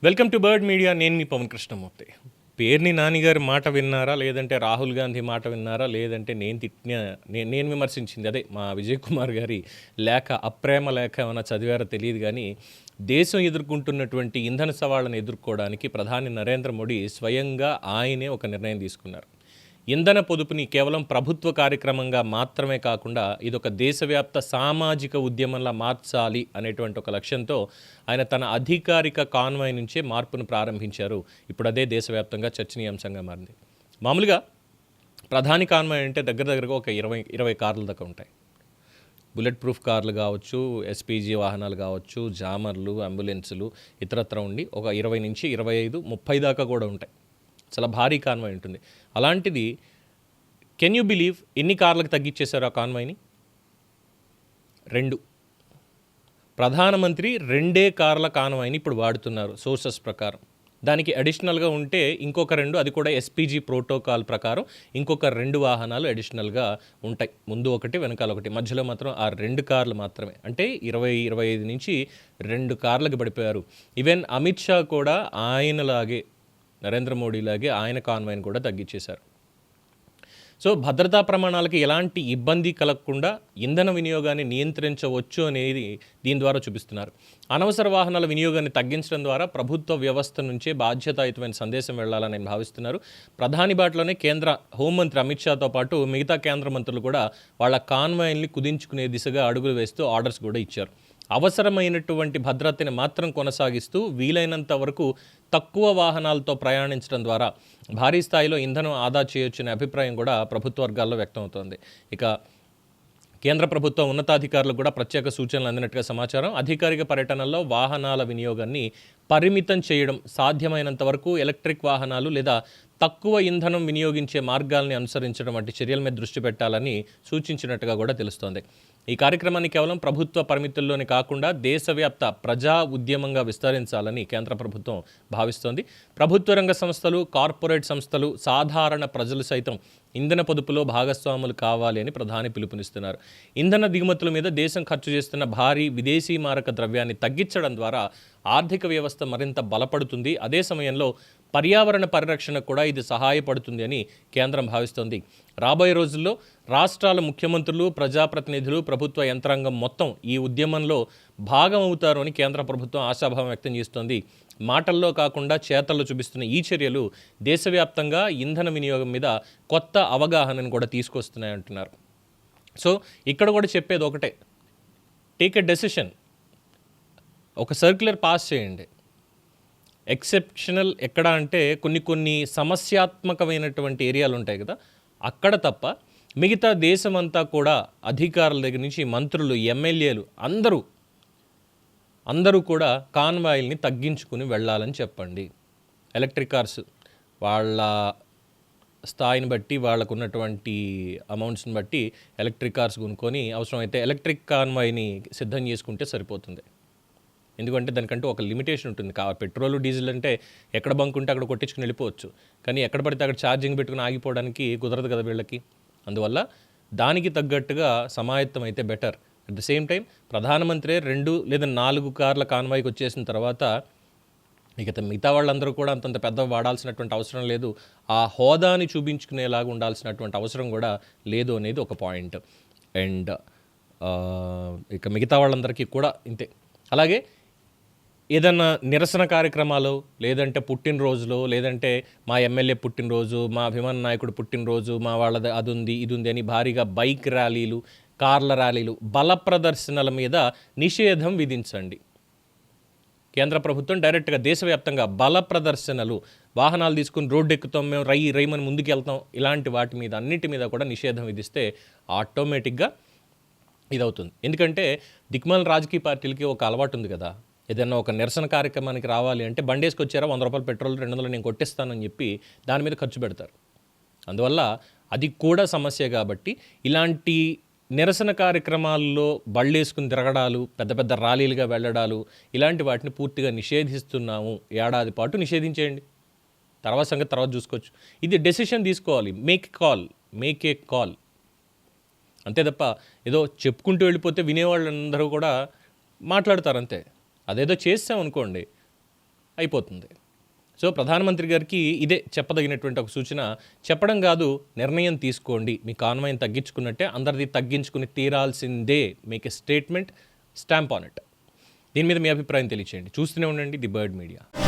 Welcome to bird media. నేను మీ పవన్ కృష్ణమూర్తి. పేర్ని నానిగారి మాట విన్నారా, లేదంటే రాహుల్ గాంధీ మాట విన్నారా, లేదంటే నేను తిట్టిన నేను విమర్శించింది అదే మా విజయ్ కుమార్ గారి లేఖ, అప్రేమ లేఖ ఏమైనా చదివారో తెలియదు. కానీ దేశం ఎదుర్కొంటున్నటువంటి ఇంధన సవాళ్ళను ఎదుర్కోవడానికి ప్రధాని నరేంద్ర మోడీ స్వయంగా ఆయనే ఒక నిర్ణయం తీసుకున్నారు. ఇంధన పొదుపుని కేవలం ప్రభుత్వ కార్యక్రమంగా మాత్రమే కాకుండా ఇదొక దేశవ్యాప్త సామాజిక ఉద్యమంలా మార్చాలి అనేటువంటి ఒక లక్ష్యంతో ఆయన తన అధికారిక కాన్వాయ్ నుంచే మార్పును ప్రారంభించారు. ఇప్పుడు అదే దేశవ్యాప్తంగా చర్చనీయాంశంగా మారింది. మామూలుగా ప్రధాని కాన్వాయ్ అంటే దగ్గరగా ఒక 20 కార్ల దాకా ఉంటాయి. బుల్లెట్ ప్రూఫ్ కార్లు కావచ్చు, ఎస్పీజీ వాహనాలు కావచ్చు, జామర్లు, అంబులెన్సులు ఇతరత్ర ఉండి ఒక 20 నుంచి 25, 30 దాకా కూడా ఉంటాయి. చాలా భారీ కాన్వాయ్ ఉంటుంది. అలాంటిది కెన్ యూ బిలీవ్ ఎన్ని కార్లకు తగ్గించేశారు ఆ కాన్వాయ్ని? 2. ప్రధానమంత్రి 2 కార్ల కాన్వాయ్ని ఇప్పుడు వాడుతున్నారు సోర్సెస్ ప్రకారం. దానికి అడిషనల్గా ఉంటే ఇంకొక 2, అది కూడా ఎస్పీజీ ప్రోటోకాల్ ప్రకారం ఇంకొక 2 వాహనాలు అడిషనల్గా ఉంటాయి. ముందు ఒకటి, వెనకాల ఒకటి, మధ్యలో మాత్రం ఆ 2 కార్లు మాత్రమే. అంటే 20-25 నుంచి 2 కార్లకు పడిపోయారు. ఈవెన్ అమిత్ షా కూడా ఆయనలాగే, నరేంద్ర మోడీలాగే ఆయన కాన్వాయ్ని కూడా తగ్గించేశారు. సో భద్రతా ప్రమాణాలకి ఎలాంటి ఇబ్బంది కలగకుండా ఇంధన వినియోగాన్ని నియంత్రించవచ్చు అనేది దీని ద్వారా చూపిస్తున్నారు. అనవసర వాహనాల వినియోగాన్ని తగ్గించడం ద్వారా ప్రభుత్వ వ్యవస్థ నుంచే బాధ్యతాయుతమైన సందేశం వెళ్లాలని భావిస్తున్నారు. ప్రధాని బాటలోనే కేంద్ర హోంమంత్రి అమిత్ షాతో పాటు మిగతా కేంద్ర మంత్రులు కూడా వాళ్ళ కాన్వాయ్ని కుదించుకునే దిశగా అడుగులు వేస్తూ ఆర్డర్స్ కూడా ఇచ్చారు. అవసరమైనటువంటి భద్రతని మాత్రం కొనసాగిస్తూ వీలైనంత వరకు తక్కువ వాహనాలతో ప్రయాణించడం ద్వారా భారీ స్థాయిలో ఇంధనం ఆదా చేయొచ్చనే అభిప్రాయం కూడా ప్రభుత్వ వర్గాల్లో వ్యక్తమవుతోంది. ఇక కేంద్ర ప్రభుత్వ ఉన్నతాధికారులకు కూడా ప్రత్యేక సూచనలు అందినట్టుగా సమాచారం. అధికారిక పర్యటనల్లో వాహనాల వినియోగాన్ని పరిమితం చేయడం, సాధ్యమైనంత వరకు ఎలక్ట్రిక్ వాహనాలు లేదా తక్కువ ఇంధనం వినియోగించే మార్గాల్ని అనుసరించడం వంటి చర్యల మీద దృష్టి పెట్టాలని సూచించినట్టుగా కూడా తెలుస్తోంది. ఈ కార్యక్రమాన్ని కేవలం ప్రభుత్వ పరిమితుల్లోనే కాకుండా దేశవ్యాప్త ప్రజా ఉద్యమంగా విస్తరించాలని కేంద్ర ప్రభుత్వం భావిస్తోంది. ప్రభుత్వ రంగ సంస్థలు, కార్పొరేట్ సంస్థలు, సాధారణ ప్రజలు సైతం ఇంధన పొదుపులో భాగస్వాములు కావాలి అని ప్రధాని పిలుపునిస్తున్నారు. ఇంధన దిగుమతుల మీద దేశం ఖర్చు చేస్తున్న భారీ విదేశీ మారక ద్రవ్యాన్ని తగ్గించడం ద్వారా ఆర్థిక వ్యవస్థ మరింత బలపడుతుంది. అదే సమయంలో పర్యావరణ పరిరక్షణకు కూడా ఇది సహాయపడుతుంది అని కేంద్రం భావిస్తోంది. రాబోయే రోజుల్లో రాష్ట్రాల ముఖ్యమంత్రులు, ప్రజాప్రతినిధులు, ప్రభుత్వ యంత్రాంగం మొత్తం ఈ ఉద్యమంలో భాగం అవుతారు అని కేంద్ర ప్రభుత్వం ఆశాభావం వ్యక్తం చేస్తోంది. మాటల్లో కాకుండా చేతల్లో చూపిస్తున్న ఈ చర్యలు దేశవ్యాప్తంగా ఇంధన వినియోగం మీద కొత్త అవగాహనను కూడా తీసుకొస్తున్నాయంటున్నారు. సో ఇక్కడ కూడా చెప్పేది ఒకటే, టేక్ ఎ డెసిషన్. ఒక సర్క్యులర్ పాస్ చేయండి. ఎక్సెప్షనల్ ఎక్కడ అంటే కొన్ని సమస్యాత్మకమైనటువంటి ఏరియాలు ఉంటాయి కదా, అక్కడ తప్ప మిగతా దేశమంతా కూడా అధికారుల దగ్గర నుంచి మంత్రులు, ఎమ్మెల్యేలు అందరూ కూడా కాన్వాయ్ని తగ్గించుకుని వెళ్ళాలని చెప్పండి. ఎలక్ట్రిక్ కార్స్ వాళ్ళ స్థాయిని బట్టి, వాళ్ళకు ఉన్నటువంటి అమౌంట్స్ని బట్టి ఎలక్ట్రిక్ కార్స్ కొనుక్కొని అవసరమైతే ఎలక్ట్రిక్ కాన్వాయ్ని సిద్ధం చేసుకుంటే సరిపోతుంది. ఎందుకంటే దానికంటూ ఒక లిమిటేషన్ ఉంటుంది. పెట్రోల్, డీజిల్ అంటే ఎక్కడ బంక్ ఉంటే అక్కడ కొట్టించుకుని వెళ్ళిపోవచ్చు. కానీ ఎక్కడ పడితే అక్కడ ఛార్జింగ్ పెట్టుకుని ఆగిపోవడానికి కుదరదు కదా వీళ్ళకి. అందువల్ల దానికి తగ్గట్టుగా సమాయత్తం అయితే better. At the same time ప్రధానమంత్రి 2 లేదా 4 కార్ల కాన్వాయ్కి వచ్చేసిన తర్వాత ఇక మిగతా వాళ్ళందరూ కూడా అంతంత పెద్ద వాడాల్సినటువంటి అవసరం లేదు. ఆ హోదాని చూపించుకునేలాగా ఉండాల్సినటువంటి అవసరం కూడా లేదు అనేది ఒక పాయింట్. అండ్ ఇక మిగతా వాళ్ళందరికీ కూడా ఇంతే. అలాగే ఏదన్నా నిరసన కార్యక్రమాలు, లేదంటే పుట్టినరోజులో, లేదంటే మా ఎమ్మెల్యే పుట్టినరోజు, మా అభిమాన నాయకుడు పుట్టినరోజు, మా వాళ్ళది అది ఉంది ఇది ఉంది అని భారీగా బైక్ ర్యాలీలు, కార్ల ర్యాలీలు, బల ప్రదర్శనల మీద నిషేధం విధించండి. కేంద్ర ప్రభుత్వం డైరెక్ట్గా దేశవ్యాప్తంగా బల ప్రదర్శనలు, వాహనాలు తీసుకుని రోడ్డు ఎక్కుతాం, మేము రైమని ముందుకు వెళ్తాం, ఇలాంటి వాటి మీద అన్నిటి మీద కూడా నిషేధం విధిస్తే ఆటోమేటిక్గా ఇదవుతుంది. ఎందుకంటే దిక్మాల రాజకీయ పార్టీలకి ఒక అలవాటు ఉంది కదా, ఏదైనా ఒక నిరసన కార్యక్రమానికి రావాలి అంటే బండేసుకొచ్చారా, 100 రూపాయలు పెట్రోల్, 200 నేను కొట్టిస్తానని చెప్పి దాని మీద ఖర్చు పెడతారు. అందువల్ల అది కూడా సమస్య. కాబట్టి ఇలాంటి నిరసన కార్యక్రమాల్లో బళ్ళేసుకుని తిరగడాలు, పెద్ద పెద్ద ర్యాలీలుగా వెళ్ళడాలు, ఇలాంటి వాటిని పూర్తిగా నిషేధిస్తున్నాము. ఏడాది పాటు నిషేధించేయండి, తర్వాత సంగతి తర్వాత చూసుకోవచ్చు. ఇది డెసిషన్ తీసుకోవాలి. మేక్ ఏ కాల్ అంతే తప్ప ఏదో చెప్పుకుంటూ వెళ్ళిపోతే వినేవాళ్ళందరూ కూడా మాట్లాడతారు అంతే. అదేదో చేసామనుకోండి, అయిపోతుంది. సో ప్రధానమంత్రి గారికి ఇదే చెప్పదగినటువంటి ఒక సూచన. చెప్పడం కాదు, నిర్ణయం తీసుకోండి. మీ కాన్వాయ్ని తగ్గించుకున్నట్టే అందరిది తగ్గించుకుని తీరాల్సిందే. Make a statement, stamp on it. దీని మీద మీ అభిప్రాయం తెలియచేయండి. చూస్తూనే ఉండండి ది బర్డ్ మీడియా.